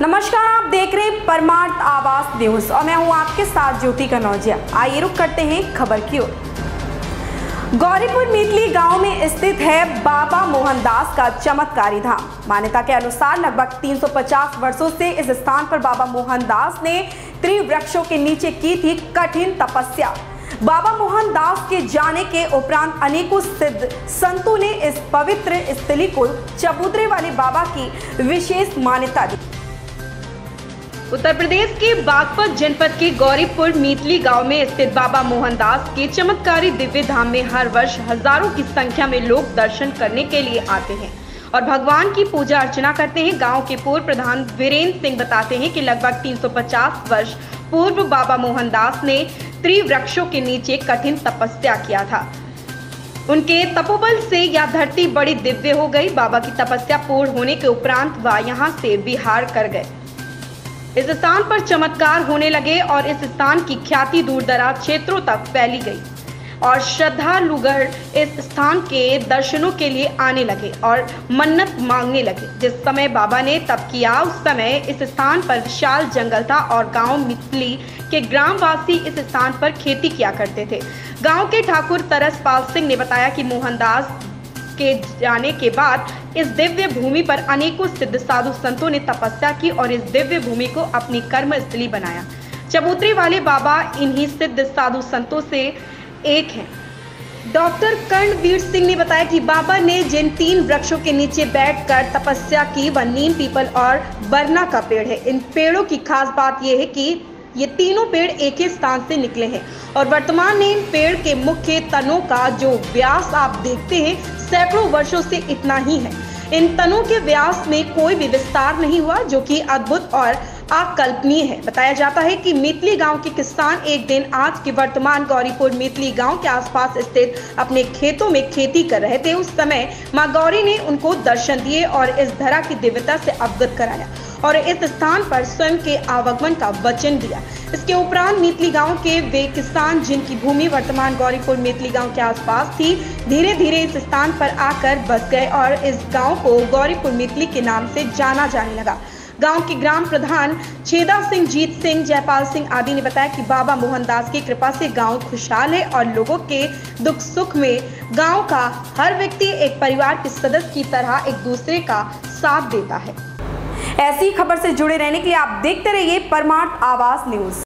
नमस्कार, आप देख रहे हैं परमार्थ आवास न्यूज और मैं हूं आपके साथ ज्योति कनौजिया। आइए रुक करते हैं खबर की ओर। गौरीपुर मीतली गांव में स्थित है बाबा मोहनदास का चमत्कारी धाम। मान्यता के अनुसार लगभग 350 वर्षों से इस स्थान पर बाबा मोहनदास ने त्रिवृक्षों के नीचे की थी कठिन तपस्या। बाबा मोहनदास के जाने के उपरांत अनेकों सिद्ध संतों ने इस पवित्र स्थली को चबूतरे वाले बाबा की विशेष मान्यता दी। उत्तर प्रदेश के बागपत जनपद के गौरीपुर मीतली गांव में स्थित बाबा मोहनदास के चमत्कारी दिव्य धाम में हर वर्ष हजारों की संख्या में लोग दर्शन करने के लिए आते हैं और भगवान की पूजा अर्चना करते हैं। गांव के पूर्व प्रधान वीरेंद्र सिंह बताते हैं कि लगभग 350 वर्ष पूर्व बाबा मोहनदास ने त्रिवृक्षों के नीचे कठिन तपस्या किया था। उनके तपोबल से यह धरती बड़ी दिव्य हो गई। बाबा की तपस्या पूर्ण होने के उपरांत वह यहाँ से विहार कर गए। इस स्थान पर चमत्कार होने लगे और इस स्थान की ख्याति दूर दराज क्षेत्रों तक फैली गई और श्रद्धालुगण इस स्थान के दर्शनों के लिए आने लगे और मन्नत मांगने लगे। जिस समय बाबा ने तप किया उस समय इस स्थान पर विशाल जंगल था और गांव मितली के ग्रामवासी इस स्थान पर खेती किया करते थे। गांव के ठाकुर तरसपाल सिंह ने बताया कि मोहनदास के जाने के बाद इस दिव्य भूमि पर अनेकों सिद्ध साधु संतों ने तपस्या की और इस दिव्य भूमि को अपनी कर्म स्थली बनाया। चबूतरे वाले बाबा इन्हीं सिद्ध साधु संतों से एक हैं। डॉक्टर कर्णवीर सिंह ने बताया कि बाबा ने जिन 3 वृक्षों के नीचे बैठकर तपस्या की वह नीम, पीपल और बरना का पेड़ है। इन पेड़ों की खास बात यह है कि ये तीनों पेड़ एक ही स्थान से निकले हैं और वर्तमान में इन पेड़ के मुख्य तनों का जो व्यास आप देखते हैं सैकड़ों वर्षों से इतना ही है। इन तनों के व्यास में कोई भी विस्तार नहीं हुआ, जो कि अद्भुत और अकल्पनीय है। बताया जाता है कि मीतली गांव के किसान एक दिन आज के वर्तमान गौरीपुर मीतली गांव के आसपास स्थित अपने खेतों में खेती कर रहे थे। उस समय मां गौरी ने उनको दर्शन दिए और इस धरा की दिव्यता से अवगत कराया और इस स्थान पर स्वयं के आवागमन का वचन दिया। इसके उपरांत मीतली गांव के वे किसान जिनकी भूमि वर्तमान गौरीपुर मीतली गांव के आसपास थी, धीरे धीरे इस स्थान पर आकर बस गए और इस गांव को गौरीपुर मीतली के नाम से जाना जाने लगा। गांव के ग्राम प्रधान छेदा सिंह, जीत सिंह, जयपाल सिंह आदि ने बताया कि बाबा मोहनदास की कृपा से गांव खुशहाल है और लोगों के दुख सुख में गांव का हर व्यक्ति एक परिवार के सदस्य की तरह एक दूसरे का साथ देता है। ऐसी खबर से जुड़े रहने के लिए आप देखते रहिए परमार्थ आवास न्यूज।